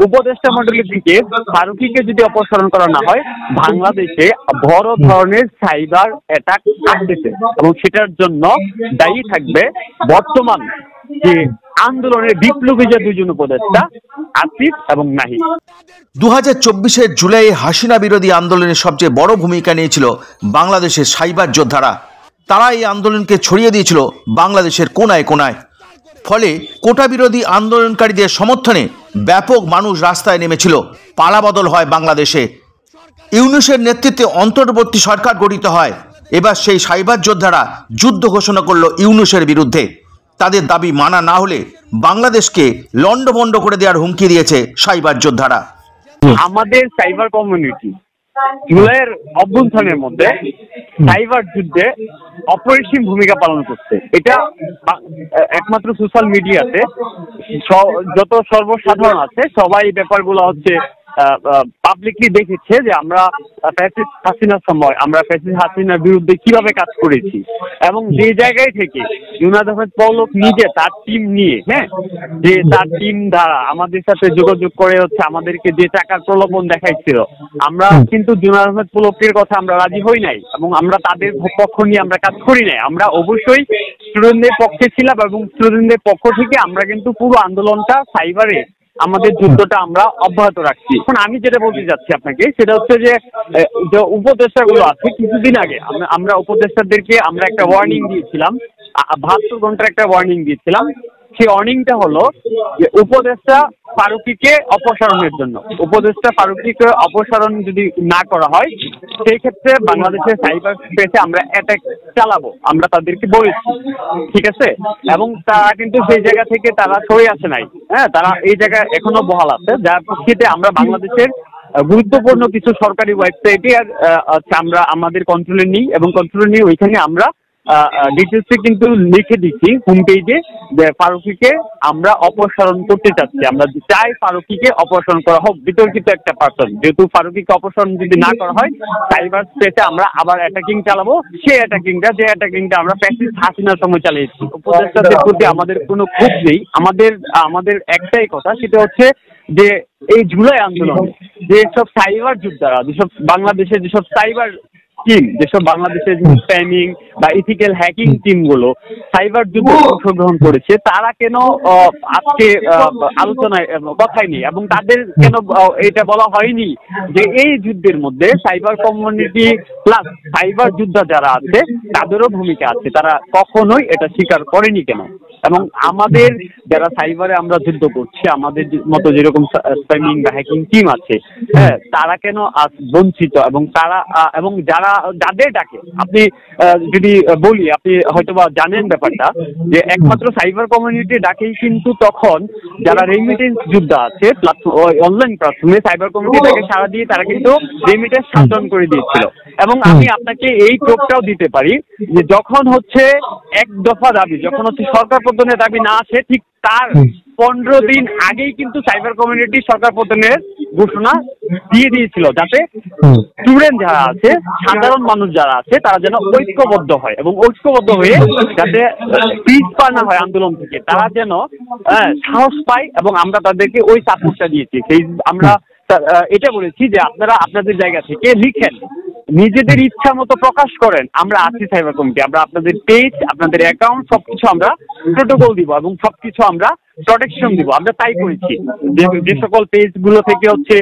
উপদেষ্টা মণ্ডলী থেকে ফারুকীকে যদি অপসারণ করা না হয়, বাংলাদেশে বড় ধরনের সাইবার অ্যাটাক আসতেছে এবং সেটার জন্য দায়ী থাকবে বর্তমান যে আন্দোলনের বিপ্লবী যে দুজন উপদেষ্টা আসিফ এবং নাহিদ। 2024-এর জুলাই হাসিনা বিরোধী আন্দোলনের সবচেয়ে বড় ভূমিকা নিয়েছিল বাংলাদেশের সাইবার যোদ্ধারা। তারা এই আন্দোলনকে ছড়িয়ে দিয়েছিল বাংলাদেশের কোনায় কোনায়। ফলে কোটা বিরোধী আন্দোলনকারীদের সমর্থনে ব্যাপক মানুষ রাস্তায় নেমেছিল। পালাবদল হয় বাংলাদেশে। ইউনূসের নেতৃত্বে অন্তর্বর্তী সরকার গঠিত হয়। এবার সেই সাইবার যোদ্ধারা যুদ্ধ ঘোষণা করল ইউনূসের বিরুদ্ধে। তাদের দাবি মানা না হলে বাংলাদেশকে লন্ডভন্ড করে দেওয়ার হুমকি দিয়েছে সাইবার যোদ্ধারা। আমাদের সাইবার কমিউনিটি জুলাইয়ের অভ্যুত্থানের মধ্যে সাইবার যুদ্ধে অপরিসীম ভূমিকা পালন করছে। এটা একমাত্র সোশ্যাল মিডিয়াতে যত সর্বসাধারণ আছে সবাই এই ব্যাপারগুলো হচ্ছে পাবলিকলি দেখেছে যে আমরা ফ্যাসিস্ট হাসিনার সময় আমরা ফ্যাসিস্ট হাসিনার বিরুদ্ধে কিভাবে কাজ করেছি এবং যে জায়গায় থেকে জুনায়েদ আহমেদ পলক নিজে তার টিম নিয়ে যে তার টিম দ্বারা আমাদের সাথে যোগাযোগ করে হচ্ছে আমাদেরকে যে টাকার প্রলোভন দেখাইছিল, আমরা কিন্তু জুনায়েদ আহমেদ পলকের কথা আমরা রাজি হই নাই এবং আমরা তাদের পক্ষ নিয়ে আমরা কাজ করি নাই। আমরা অবশ্যই স্টুডেন্টদের পক্ষে ছিলাম এবং স্টুডেন্টদের পক্ষ থেকে আমরা কিন্তু পুরো আন্দোলনটা সাইবারে আমাদের যুদ্ধটা আমরা অব্যাহত রাখছি। এখন আমি যেটা বলতে চাচ্ছি আপনাকে সেটা হচ্ছে যে উপদেষ্টাগুলো আছে, কিছুদিন আগে আমরা উপদেষ্টাদেরকে আমরা একটা ওয়ার্নিং দিয়েছিলাম, 72 ঘন্টার একটা ওয়ার্নিং দিয়েছিলাম। সেই ওয়ার্নিংটা হলো যে উপদেষ্টা ফারুকীকে অপসারণের জন্য। উপদেষ্টা ফারুকীকে অপসারণ যদি না করা হয় সেই ক্ষেত্রে বাংলাদেশের সাইবার স্পেসে আমরা অ্যাটাক চালাবো, আমরা তাদেরকে বলেছি, ঠিক আছে। এবং তারা কিন্তু সেই জায়গা থেকে তারা সরে আসে নাই, তারা এই জায়গায় এখনো বহাল আছে, যার প্রেক্ষিতে আমরা বাংলাদেশের গুরুত্বপূর্ণ কিছু সরকারি ওয়েবসাইটে আমরা আমাদের কন্ট্রোলে নিই এবং কন্ট্রোলে নিয়ে ওইখানে আমরা ডিটেলসে কিন্তু লিখে দিচ্ছি হোম পেজে যে ফারুকীকে আমরা অপসারণ করতে চাচ্ছি। আমরা চাই ফারুকীকে অপসারণ করা হোক, বিতর্কিত একটা পার্সন। যেহেতু ফারুকীকে অপসারণ যদি না করা হয় সাইবার স্পেসে আমরা আবার অ্যাটাকিং চালাবো। সেই অ্যাটাকিংটা আমরা ফ্যাসিস্ট হাসিনার সময় চালিয়েছি। উপদেষ্টাদের প্রতি আমাদের কোনো ক্ষোভ নেই। আমাদের একটাই কথা, সেটা হচ্ছে যে এই জুলাই আন্দোলনে যেসব সাইবার যোদ্ধারা, যেসব বাংলাদেশের যেসব সাইবার টিম, যেসব বাংলাদেশের স্প্যামিং বা ইথিক্যাল হ্যাকিং টিমগুলো সাইবার যুদ্ধে অংশগ্রহণ করেছে, তারা কেন আজকে আলোচনায় কথাই নেই এবং তাদের কেন এটা বলা হয়নি যে এই যুদ্ধের মধ্যে সাইবার কমিউনিটি প্লাস সাইবার যোদ্ধা যারা আছে তাদেরও ভূমিকা আছে, তারা কখনোই এটা স্বীকার করেনি কেন? এবং আমাদের যারা সাইবারে আমরা যুদ্ধ করছি, আমাদের মতো যেরকম স্প্যামিং বা হ্যাকিং টিম আছে, তারা কেন বঞ্চিত? এবং তারা এবং যাদের ডাকে আপনি যদি বলি, আপনি হয়তোবা জানেন ব্যাপারটা যে একমাত্র সাইবার কমিউনিটি ডাকেই কিন্তু তখন যারা রেমিটেন্স যোদ্ধা আছে অনলাইন প্ল্যাটফর্মে সাইবার কমিউনিটিকে সাড়া দিয়ে তারা কিন্তু রেমিটেন্স সাধারণ করে দিয়েছিল। এবং আমি আপনাকে এই প্রোপটাও দিতে পারি যে যখন হচ্ছে এক দফা দাবি, যখন হচ্ছে সরকার পতনের দাবি না আসে, ঠিক তার 15 দিন আগেই কিন্তু সাইবার কমিউনিটি সরকার পতনের ঘোষণা দিয়ে দিয়েছিল, যাতে স্টুডেন্ট যারা আছে, সাধারণ মানুষ যারা আছে, তারা যেন ঐক্যবদ্ধ হয় এবং ঐক্যবদ্ধ হয়ে যাতে পিছপা না হয় আন্দোলন থেকে, তারা যেন সাহস পায়। এবং আমরা তাদেরকে ওই সাপোর্টটা দিয়েছি। সেই আমরা এটা বলেছি যে আপনারা আপনাদের জায়গা থেকে লিখেন, নিজেদের ইচ্ছা মতো প্রকাশ করেন, আমরা আছি সাইবার কমিটি, আমরা আপনাদের পেজ, আপনাদের অ্যাকাউন্ট সবকিছু আমরা প্রোটোকল দিব এবং সবকিছু আমরা প্রোটেকশন দিব। আমরা তাই করেছি। যে সকল পেজগুলো থেকে হচ্ছে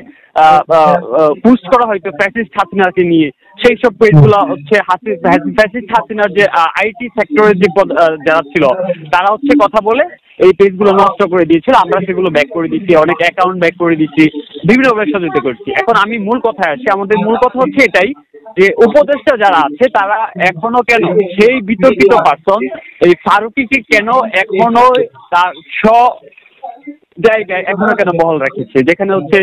পোস্ট করা হয়তো ফ্যাসিস্ট হাসিনাকে নিয়ে, সেই সব পেজগুলো হচ্ছে ফ্যাসিস্ট হাসিনার যে আইটি সেক্টরের যে যারা ছিল তারা হচ্ছে কথা বলে এই পেজগুলো নষ্ট করে দিয়েছিল। আমরা সেগুলো ব্যাক করে দিচ্ছি, অনেক অ্যাকাউন্ট ব্যাক করে দিচ্ছি, বিভিন্নভাবে সচেতন করছি। এখন আমি মূল কথায় আসি। আমাদের মূল কথা হচ্ছে এটাই যে উপদেষ্টা যারা আছে তারা এখনো কেন সেই বিতর্কিত পার্সন এই ফারুকীকে কেন এখনো তার জায়গায় এখনো কেন বহাল রাখছে, যেখানে হচ্ছে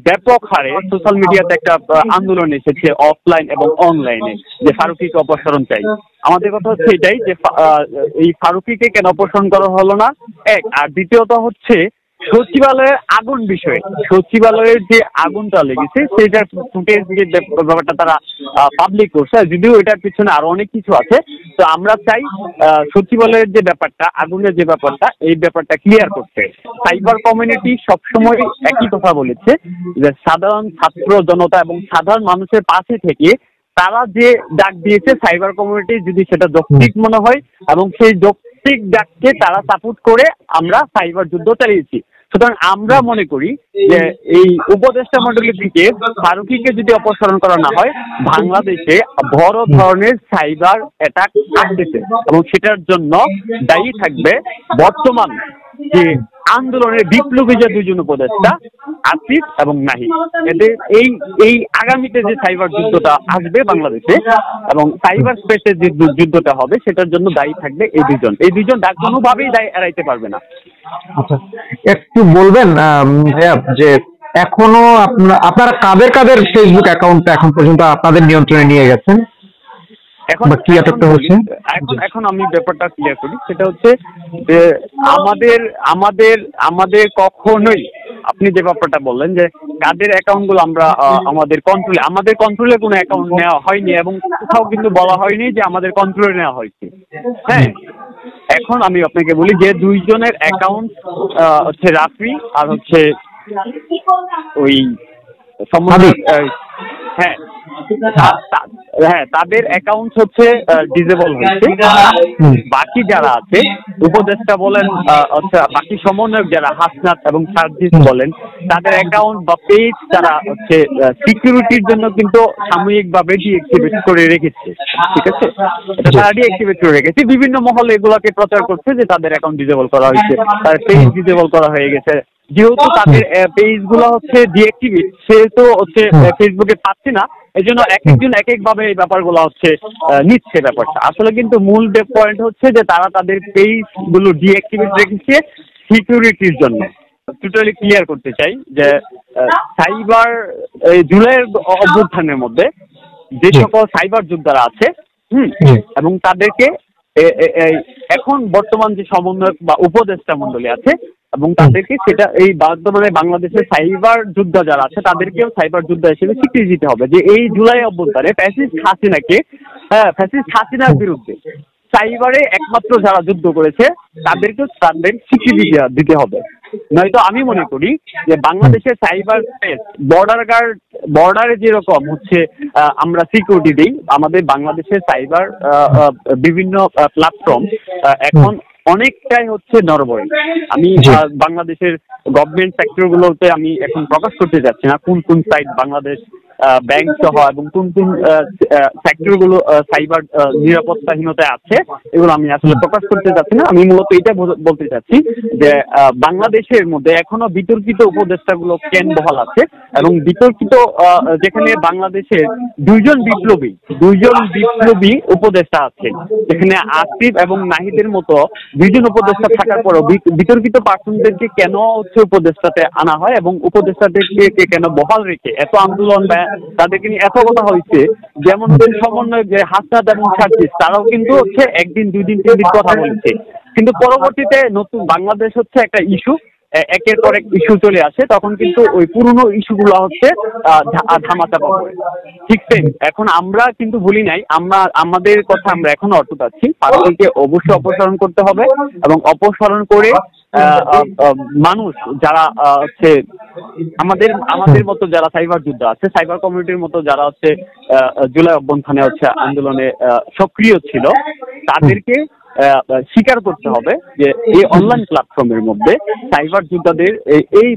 ব্যাপক হারে সোশ্যাল মিডিয়াতে একটা আন্দোলন এসেছে অফলাইন এবং অনলাইনে যে ফারুকীকে অপসারণ চাই। আমাদের কথা হচ্ছে এটাই যে এই ফারুকীকে কেন অপসারণ করা হলো না, এক। আর দ্বিতীয়ত হচ্ছে সচিবালয়ের আগুন বিষয়ে, সচিবালয়ের যে আগুনটা লেগেছে সেটার ফুটেজ যে ব্যাপারটা তারা পাবলিক করছে, যদিও এটার পিছনে আরো অনেক কিছু আছে। তো আমরা চাই সচিবালয়ের যে ব্যাপারটা, আগুনের যে ব্যাপারটা, এই ব্যাপারটা ক্লিয়ার করতে। সাইবার কমিউনিটি সবসময় একই কথা বলেছে যে সাধারণ ছাত্র জনতা এবং সাধারণ মানুষের পাশে থেকে তারা যে ডাক দিয়েছে সাইবার কমিউনিটি যদি সেটা যৌক্তিক মনে হয় এবং সেই যৌক্তিক ডাককে তারা সাপোর্ট করে আমরা সাইবার যুদ্ধ চালিয়েছি। সুতরাং আমরা মনে করি যে এই উপদেষ্টা মণ্ডলী থেকে ফারুকীকে যদি অপসারণ করা না হয়, বাংলাদেশে বড় ধরনের সাইবার অ্যাটাক আসতেছে এবং সেটার জন্য দায়ী থাকবে বর্তমান যে আন্দোলনের বিপ্লবী যে দুজন উপদেষ্টা আসিফ এবং নাহিদ। এদের এই আগামীতে যে সাইবার যুদ্ধটা আসবে বাংলাদেশে এবং সাইবার স্পেসের যে যুদ্ধটা হবে সেটার জন্য দায়ী থাকবে এই দুজন কোনোভাবেই দায় এড়াইতে পারবে না। আচ্ছা, একটু বলবেন ভাইয়া যে এখনো আপনারা কাদের ফেসবুক অ্যাকাউন্ট এখন পর্যন্ত আপনাদের নিয়ন্ত্রণে নিয়ে গেছেন? এখন আমি ব্যাপারটা ক্লিয়ার করি, সেটা হচ্ছে যে আমাদের কখনোই আপনি যে ব্যাপারটা বললেন যে কাদের অ্যাকাউন্ট গুলো আমরা আমাদের কন্ট্রোলে কোনো অ্যাকাউন্ট নেওয়া হয়নি এবং কোথাও কিন্তু বলা হয়নি যে আমাদের কন্ট্রোলে নেওয়া হয়েছে। হ্যাঁ, এখন আমি আপনাকে বলি যে দুইজনের অ্যাকাউন্ট হচ্ছে রাফি আর হচ্ছে ওই হ্যাঁ তাদের অ্যাকাউন্ট হচ্ছে ডিসেবল হয়েছে। বাকি যারা আছে উপদেষ্টা বলেন, বাকি সমন্বয়ক যারা হাসনাত এবং সার্জিস বলেন, তাদের অ্যাকাউন্ট বা পেজ তারা হচ্ছে সিকিউরিটির জন্য কিন্তু সাময়িকভাবে ডিঅ্যাক্টিভেট করে রেখেছে। ঠিক আছে, এটা তারা ডিঅ্যাক্টিভেট করে রেখেছে। বিভিন্ন মহলে এগুলোকে প্রচার করছে যে তাদের অ্যাকাউন্ট ডিসেবল করা হয়েছে, তার পেজ ডিসেবল করা হয়ে গেছে। যেহেতু তাদের পেজ গুলো হচ্ছে ডিঅ্যাক্টিভেট, সেহেতু হচ্ছে ফেসবুকে পাচ্ছে না, এই জন্য এক একজন এক একভাবে এই ব্যাপারগুলো হচ্ছে নিচ্ছে ব্যাপারটা। আসলে কিন্তু মূল পয়েন্ট হচ্ছে যে তারা তাদের পেজ গুলো ডিঅ্যাক্টিভেট রেখেছে সিকিউরিটির জন্য। টোটালি ক্লিয়ার করতে চাই যে সাইবার জুলাইয়ের অভ্যুত্থানের মধ্যে যে সকল সাইবার যোদ্ধারা আছে এবং তাদেরকে এখন বর্তমান যে সমন্বয়ক বা উপদেষ্টা মণ্ডলী আছে এবং তাদেরকে সেটা এই বর্তমানে বাংলাদেশের সাইবার যোদ্ধা যারা আছে তাদেরকেও সাইবার যোদ্ধা হিসেবে স্বীকৃতি দিতে হবে যে এই জুলাই অভ্যুত্থানে ফ্যাসিস্ট হাসিনার বিরুদ্ধে সাইবারে একমাত্র যারা যুদ্ধ করেছে তাদেরকেও তাদের স্বীকৃতি দিতে হবে। নয়তো আমি মনে করি যে বাংলাদেশের সাইবার স্পেস বর্ডারে যেরকম হচ্ছে আমরা সিকিউরিটি দিই, আমাদের বাংলাদেশের সাইবার বিভিন্ন প্ল্যাটফর্ম এখন অনেকটাই হচ্ছে নড়বড়ে। আমি বাংলাদেশের গভর্নমেন্ট সেক্টরগুলোতে আমি এখন প্রকাশ করতে যাচ্ছি না কোন কোন সাইট বাংলাদেশ ব্যাংক সহ এবং কোন কোন সেক্টরগুলো সাইবার নিরাপত্তাহীনতায় আছে, এগুলো আমি আসলে প্রকাশ করতে চাচ্ছি না। আমি মূলত এটা বলতে চাচ্ছি যে বাংলাদেশের মধ্যে এখনো বিতর্কিত উপদেষ্টাগুলো কেন বহাল আছে এবং বিতর্কিত যেখানে বাংলাদেশের দুইজন বিপ্লবী উপদেষ্টা আছে, যেখানে আসিফ এবং নাহিদের মতো দুইজন উপদেষ্টা থাকার পরও বিতর্কিত পার্সনদেরকে কেন হচ্ছে উপদেষ্টাতে আনা হয় এবং উপদেষ্টাদেরকে কেন বহাল রেখে এত আন্দোলন বা তাদেরকে নিয়ে এত কথা হয়েছে। যেমন সমন্বয় যে হাসনাত এবং সার্জিস তারাও কিন্তু হচ্ছে একদিন 2 দিন 3 দিন কথা বলেছে, কিন্তু পরবর্তীতে নতুন বাংলাদেশ হচ্ছে একটা ইস্যু, একের পর এক ইস্যু চলে আসে, তখন কিন্তু ওই পুরনো ইস্যুগুলো হচ্ছে ধামাচাপা পড়ে। ঠিক সেম এখন আমরা কিন্তু ভুলি নাই, আমাদের কথা আমরা এখনো অটুট আছি। ফারুকীকে অবশ্যই অপসারণ করতে হবে এবং অপসারণ করে মানুষ যারা হচ্ছে আমাদের মতো যারা সাইবার যোদ্ধা আছে, সাইবার কমিউনিটির মতো যারা হচ্ছে জুলাই অভ্যুত্থানে হচ্ছে আন্দোলনে সক্রিয় ছিল, তাদেরকে স্বীকার করতে হবে যে এই অনলাইন প্ল্যাটফর্মের মধ্যে সাইবার যোদ্ধাদের এই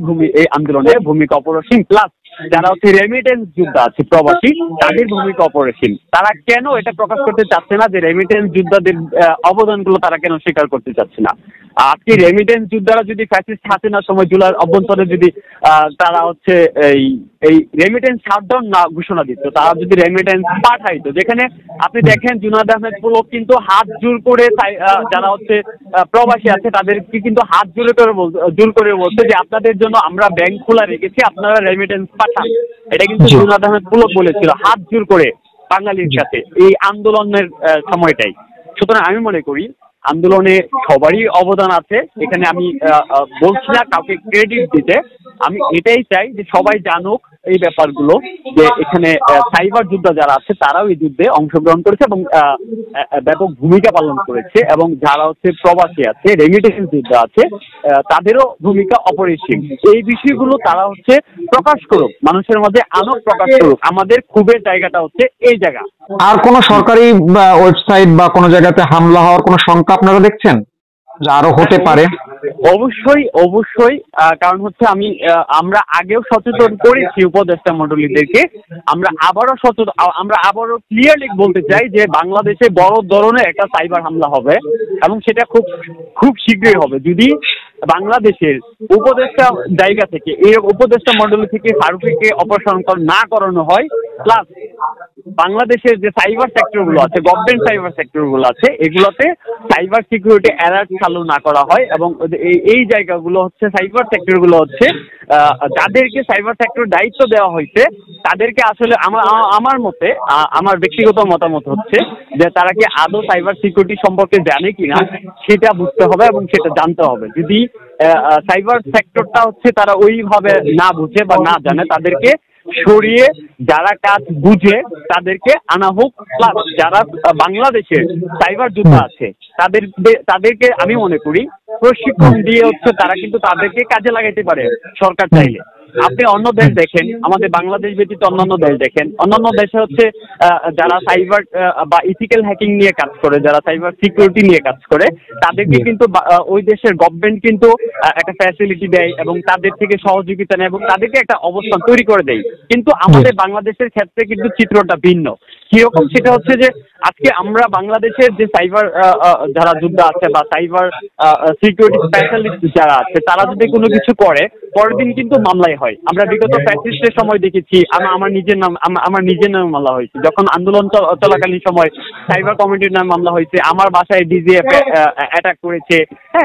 আন্দোলনে ভূমিকা অপরিসীম, প্লাস যারা হচ্ছে রেমিটেন্স যোদ্ধা আছে প্রবাসী তাদের ভূমিকা অপরিসীম। তারা কেন এটা প্রকাশ করতে চাচ্ছে না যে রেমিটেন্স যোদ্ধাদের অবদানগুলো তারা কেন স্বীকার করতে চাচ্ছে না? আজকে রেমিটেন্স যোদ্ধারা যদি ফ্যাসিস্ট হাসিনার সময় জুলাই অভ্যন্তরে যদি তারা হচ্ছে এই রেমিটেন্স শাটডাউন না ঘোষণা দিত, তারা যদি রেমিটেন্স পাঠাইতো, যেখানে আপনি দেখেন জুনায়েদ আহমেদ পুলক কিন্তু হাত জোর করে যারা হচ্ছে প্রবাসী আছে তাদেরকে কিন্তু হাত জোর করে বলছে যে আপনাদের জন্য আমরা ব্যাংক খোলা রেখেছি, আপনারা রেমিটেন্স পাঠান। এটা কিন্তু জুনায়েদ আহমেদ পুলক বলেছিল হাত জোর করে বাঙালির কাছে এই আন্দোলনের সময়টাই। সুতরাং আমি মনে করি আন্দোলনে সবারই অবদান আছে, এখানে আমি বলছি না কাউকে ক্রেডিট দিতে, আমি এটাই চাই যে সবাই জানুক এই ব্যাপারগুলো, যে এখানে সাইবার যোদ্ধা যারা আছে তারাও এই যুদ্ধে অংশগ্রহণ করেছে এবং ব্যাপক ভূমিকা পালন করেছে, এবং যারা হচ্ছে প্রবাসী আছে, রেমিটেন্স যোদ্ধা আছে, তাদেরও ভূমিকা অপরিসীম। এই বিষয়গুলো তারা হচ্ছে প্রকাশ করুক, মানুষের মধ্যে আনন্দ প্রকাশ করুক। আমাদের ক্ষোভের জায়গাটা হচ্ছে এই জায়গা। আর কোনো সরকারি ওয়েবসাইট বা কোনো জায়গাতে হামলা হওয়ার কোনো শঙ্কা আপনারা দেখছেন যে আরো হতে পারে? অবশ্যই কারণ হচ্ছে আমরা আগেও সচেতন করেছি উপদেষ্টা মণ্ডলীদেরকে, আমরা আবারও ক্লিয়ারলি বলতে চাই যে বাংলাদেশে বড় ধরনের একটা সাইবার হামলা হবে, এবং সেটা খুব শীঘ্রই হবে। যদি বাংলাদেশের উপদেষ্টা জায়গা থেকে, এই উপদেষ্টা মণ্ডলী থেকে ফারুকীকে অপসারণ না করানো হয়, প্লাস বাংলাদেশের যে সাইবার সেক্টরগুলো আছে, গভর্নমেন্ট সাইবার সেক্টরগুলো আছে, এগুলোতে সাইবার সিকিউরিটি অ্যালার্ট চালু না করা হয়, এবং এই জায়গাগুলো হচ্ছে সাইবার সেক্টরগুলো হচ্ছে যাদেরকে সাইবার সেক্টর দায়িত্ব দেওয়া হয়েছে তাদেরকে আসলে আমার মতে, আমার ব্যক্তিগত মতামত হচ্ছে যে তারা কি আদৌ সাইবার সিকিউরিটি সম্পর্কে জানে কিনা সেটা বুঝতে হবে এবং সেটা জানতে হবে। যদি সাইবার সেক্টরটা হচ্ছে তারা ওইভাবে না বুঝে বা না জানে, তাদেরকে সরিয়ে যারা কাজ বুঝে তাদেরকে আনা হোক, প্লাস যারা বাংলাদেশের সাইবার যোদ্ধা আছে তাদেরকে আমি মনে করি প্রশিক্ষণ দিয়ে হচ্ছে তারা কিন্তু তাদেরকে কাজে লাগাইতে পারে সরকার চাইলে। আপনি অন্য দেশ দেখেন, আমাদের বাংলাদেশ ব্যতীত অন্যান্য দেশ দেখেন, অন্যান্য দেশে হচ্ছে যারা সাইবার বা ইথিক্যাল হ্যাকিং নিয়ে কাজ করে, যারা সাইবার সিকিউরিটি নিয়ে কাজ করে, তাদেরকে কিন্তু ওই দেশের গভর্নমেন্ট কিন্তু একটা ফ্যাসিলিটি দেয় এবং তাদের থেকে সহযোগিতা নেয় এবং তাদেরকে একটা অবস্থান তৈরি করে দেয়। কিন্তু আমাদের বাংলাদেশের ক্ষেত্রে কিন্তু চিত্রটা ভিন্ন। কিরকম? সেটা হচ্ছে যে আজকে আমরা বাংলাদেশের যে সাইবার যারা যোদ্ধা আছে বা সাইবার সিকিউরিটি স্পেশালিস্ট যারা আছে, তারা যদি কোনো কিছু করে, পরের দিন কিন্তু মামলাই হয়। আমরা বিগত ফ্যাসিস্টের সময় দেখেছি, আমার নিজের নামে মামলা হয়েছে, যখন আন্দোলন চলাকালীন সময় সাইবার কমিটির নামে মামলা হয়েছে, আমার বাসায় ডিজিএফ অ্যাটাক করেছে। হ্যাঁ,